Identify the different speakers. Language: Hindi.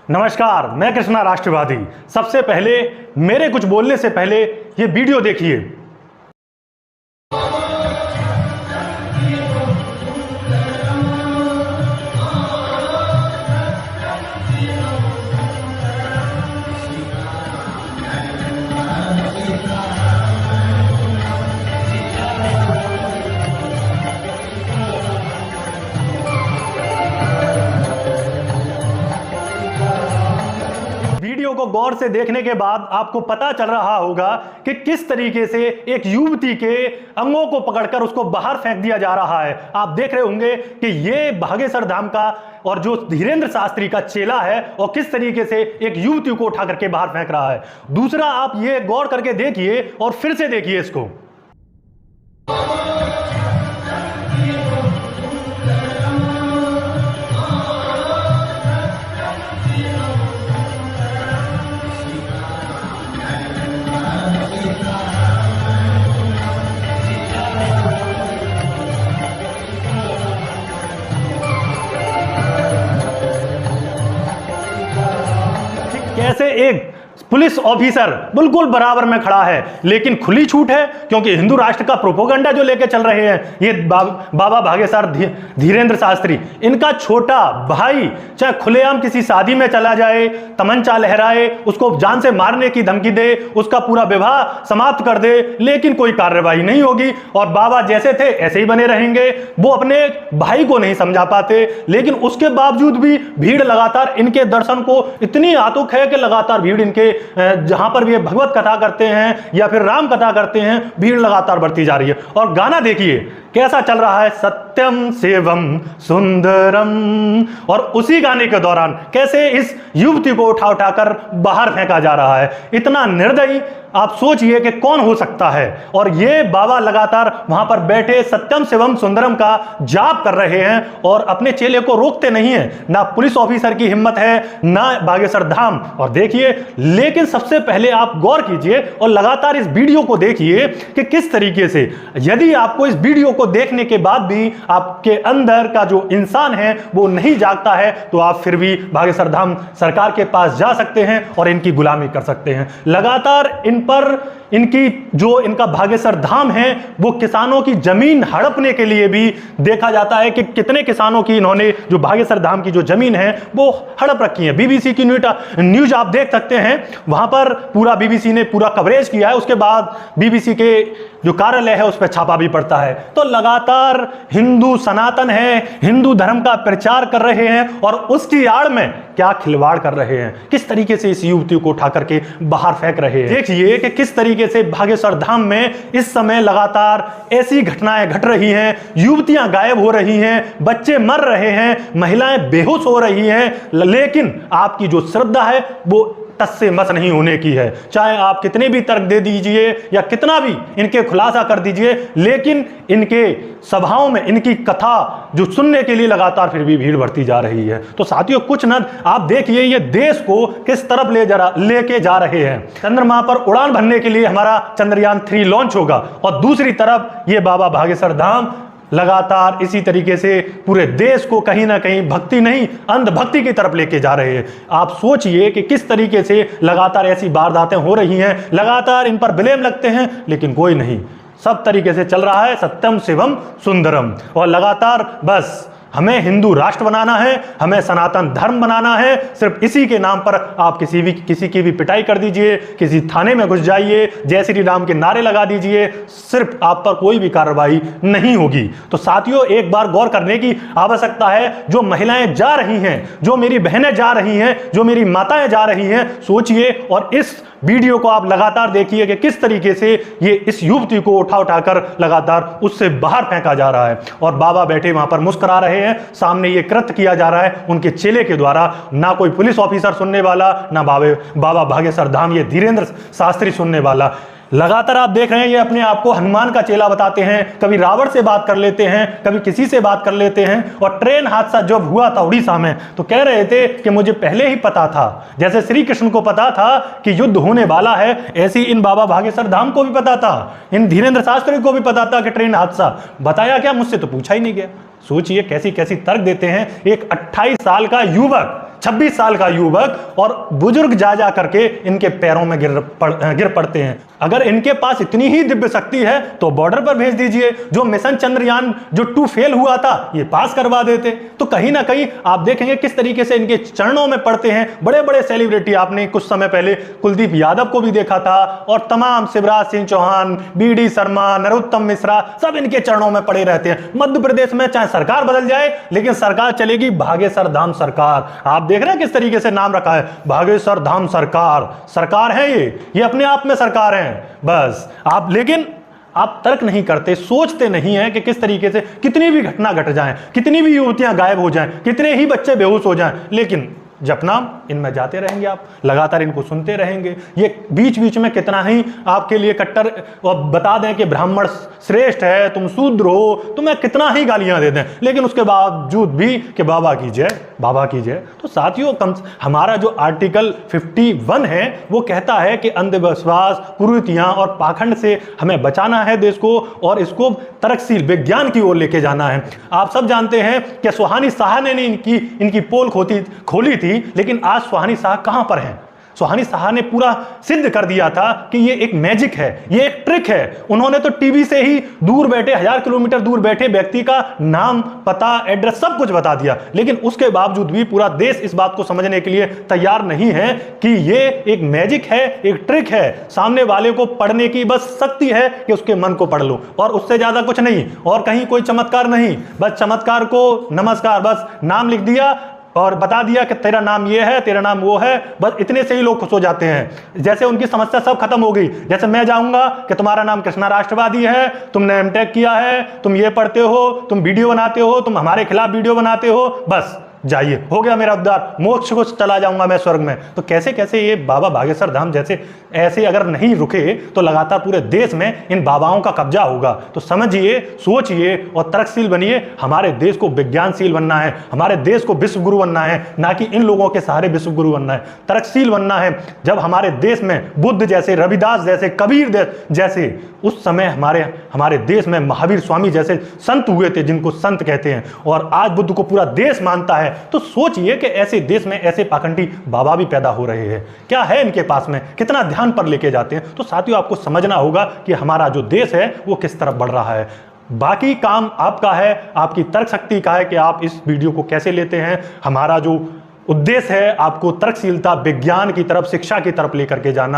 Speaker 1: नमस्कार, मैं कृष्णा राष्ट्रवादी। सबसे पहले मेरे कुछ बोलने से पहले ये वीडियो देखिए। वीडियो को गौर से देखने के बाद आपको पता चल रहा होगा कि किस तरीके से एक युवती के अंगों को पकड़कर उसको बाहर फेंक दिया जा रहा है। आप देख रहे होंगे कि ये भागेसर धाम का और जो धीरेंद्र शास्त्री का चेला है और किस तरीके से एक युवती को उठा करके बाहर फेंक रहा है। दूसरा, आप ये गौर करके देखिए और फिर से देखिए इसको। कैसे एक पुलिस ऑफिसर बिल्कुल बराबर में खड़ा है, लेकिन खुली छूट है क्योंकि हिंदू राष्ट्र का प्रोपोगंडा जो लेके चल रहे हैं ये बाबा भागेसर धीरेंद्र शास्त्री, इनका छोटा भाई चाहे खुलेआम किसी शादी में चला जाए, तमंचा लहराए, उसको जान से मारने की धमकी दे, उसका पूरा विवाह समाप्त कर दे, लेकिन कोई कार्रवाई नहीं होगी और बाबा जैसे थे ऐसे ही बने रहेंगे। वो अपने भाई को नहीं समझा पाते, लेकिन उसके बावजूद भी भीड़ लगातार इनके दर्शन को इतनी आतुक है कि लगातार भीड़ इनके जहां पर भी भगवत कथा करते हैं या फिर राम कथा करते हैं, भीड़ लगातार बढ़ती जा रही है। और गाना देखिए कैसा चल रहा है, सत्यम शिवम सुंदरम, और उसी गाने के दौरान कैसे इस युवती को उठा उठाकर बाहर फेंका जा रहा है। इतना निर्दयी आप सोचिए कि कौन हो सकता है। और ये बाबा लगातार वहां पर बैठे सत्यम शिवम सुंदरम का जाप कर रहे हैं और अपने चेले को रोकते नहीं है। ना पुलिस ऑफिसर की हिम्मत है, ना भागेसर धाम। और देखिए, लेकिन सबसे पहले आप गौर कीजिए और लगातार इस वीडियो को देखिए कि किस तरीके से, यदि आपको इस वीडियो को देखने के बाद भी आपके अंदर का जो इंसान है वो नहीं जागता है, तो आप फिर भी भागेसर धाम सरकार के पास जा सकते हैं और इनकी गुलामी कर सकते हैं। लगातार इन पर इनका भागेसर धाम है वो किसानों की जमीन हड़पने के लिए भी देखा जाता है कि कितने किसानों की इन्होंने जो भागेसर धाम की जो जमीन है वो हड़प रखी है। बीबीसी की न्यूज आप देख सकते हैं, वहां पर पूरा बीबीसी ने पूरा कवरेज किया है। उसके बाद बीबीसी के जो कार्यालय है उस पर छापा भी पड़ता है। तो लगातार हिंदू सनातन है, हिंदू धर्म का प्रचार कर रहे हैं और उसकी आड़ में क्या खिलवाड़ कर रहे हैं, किस तरीके से इस युवती को उठा करके बाहर फेंक रहे हैं। देखिए कि किस तरीके से भागेसर धाम में इस समय लगातार ऐसी घटनाएं घट रही हैं, युवतियां गायब हो रही हैं, बच्चे मर रहे हैं, महिलाएं बेहोश हो रही हैं, लेकिन आपकी जो श्रद्धा है वो टस से मस नहीं होने की है। चाहे आप कितने भी तर्क दे दीजिए या कितना भी इनके खुलासा कर दीजिए, लेकिन इनके सभाओं में इनकी कथा जो सुनने के लिए लगातार फिर भी भीड़ बढ़ती जा रही है। तो साथियों, कुछ न आप देखिए ये देश को किस तरफ लेके जा रहे हैं। चंद्रमा पर उड़ान भरने के लिए हमारा चंद्रयान 3 लॉन्च होगा और दूसरी तरफ ये बाबा भागेसर धाम लगातार इसी तरीके से पूरे देश को कहीं ना कहीं भक्ति नहीं अंधभक्ति की तरफ लेके जा रहे हैं। आप सोचिए कि किस तरीके से लगातार ऐसी वारदातें हो रही हैं, लगातार इन पर ब्लेम लगते हैं, लेकिन कोई नहीं, सब तरीके से चल रहा है सत्यम शिवम सुंदरम। और लगातार बस हमें हिंदू राष्ट्र बनाना है, हमें सनातन धर्म बनाना है। सिर्फ इसी के नाम पर आप किसी की भी पिटाई कर दीजिए, किसी थाने में घुस जाइए, जय श्री राम के नारे लगा दीजिए, सिर्फ आप पर कोई भी कार्रवाई नहीं होगी। तो साथियों, एक बार गौर करने की आवश्यकता है। जो महिलाएं जा रही हैं, जो मेरी बहनें जा रही हैं, जो मेरी माताएं जा रही हैं, सोचिए और इस वीडियो को आप लगातार देखिए कि किस तरीके से ये इस युवती को उठाकर लगातार उससे बाहर फेंका जा रहा है। और बाबा बैठे वहां पर मुस्कुरा रहे हैं, सामने ये कृत्य किया जा रहा है उनके चेले के द्वारा। ना कोई पुलिस ऑफिसर सुनने वाला, ना बाबा भागेसर धाम ये धीरेंद्र शास्त्री सुनने वाला। लगातार आप देख रहे हैं ये अपने आप को हनुमान का चेला बताते हैं, कभी रावण से बात कर लेते हैं, कभी किसी से बात कर लेते हैं। और ट्रेन हादसा जब हुआ था उड़ीसा में तो कह रहे थे कि मुझे पहले ही पता था, जैसे श्री कृष्ण को पता था कि युद्ध होने वाला है, ऐसी इन बाबा भागेसर धाम को भी पता था, इन धीरेंद्र शास्त्री को भी पता था कि ट्रेन हादसा। बताया क्या? मुझसे तो पूछा ही नहीं गया। सोचिए कैसी कैसी तर्क देते हैं। एक 28 साल का युवक, 26 साल का युवक और बुजुर्ग जा जा करके इनके पैरों में गिर पड़ते हैं। अगर इनके पास इतनी ही दिव्य शक्ति है तो बॉर्डर पर भेज दीजिए। जो मिशन चंद्रयान जो 2 फेल हुआ था, ये पास करवा देते। तो कहीं ना कहीं आप देखेंगे किस तरीके से इनके चरणों में पड़ते हैं बड़े बड़े सेलिब्रिटी। आपने कुछ समय पहले कुलदीप यादव को भी देखा था, और तमाम शिवराज सिंह चौहान, BD शर्मा, नरोत्तम मिश्रा, सब इनके चरणों में पड़े रहते हैं। मध्य प्रदेश में चाहे सरकार बदल जाए, लेकिन सरकार चलेगी भागेसर धाम सरकार। आप देख रहे हैं किस तरीके से नाम रखा है, भागेसर धाम सरकार। सरकार है ये अपने आप में सरकार है बस। लेकिन आप तर्क नहीं करते, सोचते नहीं है कि किस तरीके से कितनी भी घटना घट जाए, कितनी भी युवतियां गायब हो जाएं, कितने ही बच्चे बेहोश हो जाएं, लेकिन जपनाम इनमें जाते रहेंगे। आप लगातार इनको सुनते रहेंगे। ये बीच बीच में कितना ही आपके लिए कट्टर बता दें कि ब्राह्मण श्रेष्ठ है, तुम शूद्र हो, तुम्हें कितना ही गालियां दे दें, लेकिन उसके बावजूद भी कि बाबा की जय, बाबा की जय। तो साथियों, हमारा जो आर्टिकल 51 है वो कहता है कि अंधविश्वास, कुरीतियां और पाखंड से हमें बचाना है देश को, और इसको तर्कशील विज्ञान की ओर लेके जाना है। आप सब जानते हैं कि सुहानी शाह ने इनकी पोल खोली थी, लेकिन आज सुहानी शाह कहां पर हैं? सुहानी शाह ने पूरा सिद्ध कर दिया था कि ये एक मैजिक है, ये एक ट्रिक है। उन्होंने तो टीवी से ही दूर बैठे, 1000 किलोमीटर दूर बैठे व्यक्ति का नाम, पता, एड्रेस सब कुछ बता दिया, लेकिन उसके बावजूद भी पूरा देश इस बात को समझने के लिए तैयार नहीं है कि ये एक मैजिक है, एक ट्रिक है। सामने वाले को पढ़ने की बस शक्ति है कि उसके मन को पढ़ लो, और उससे ज्यादा कुछ नहीं, और कहीं कोई चमत्कार नहीं। बस चमत्कार को नमस्कार, बस नाम लिख दिया और बता दिया कि तेरा नाम ये है, तेरा नाम वो है, बस इतने से ही लोग खुश हो जाते हैं। जैसे उनकी समस्या सब खत्म हो गई। जैसे मैं जाऊंगा कि तुम्हारा नाम कृष्णा राष्ट्रवादी है, तुमने MTech किया है, तुम ये पढ़ते हो, तुम वीडियो बनाते हो, तुम हमारे खिलाफ वीडियो बनाते हो, बस जाइए, हो गया मेरा उद्धार, मोक्ष को चला जाऊंगा मैं स्वर्ग में। तो कैसे कैसे ये बाबा भागेसर धाम जैसे ऐसे अगर नहीं रुके तो लगातार पूरे देश में इन बाबाओं का कब्जा होगा। तो समझिए, सोचिए और तर्कशील बनिए। हमारे देश को विज्ञानशील बनना है, हमारे देश को विश्व गुरु बनना है, ना कि इन लोगों के सहारे विश्व गुरु बनना है। तर्कशील बनना है। जब हमारे देश में बुद्ध जैसे, रविदास जैसे, कबीर जैसे, उस समय हमारे देश में महावीर स्वामी जैसे संत हुए थे, जिनको संत कहते हैं, और आज बुद्ध को पूरा देश मानता है। तो सोचिए कि ऐसे देश में ऐसे पाखंडी बाबा भी पैदा हो रहे हैं। क्या है इनके पास में, कितना ध्यान पर लेके जाते हैं। तो साथियों, आपको समझना होगा कि हमारा जो देश है वो किस तरफ बढ़ रहा है। बाकी काम आपका है, आपकी तर्क शक्ति का है कि आप इस वीडियो को कैसे लेते हैं। हमारा जो उद्देश्य है आपको तर्कशीलता, विज्ञान की तरफ, शिक्षा की तरफ लेकर के जाना।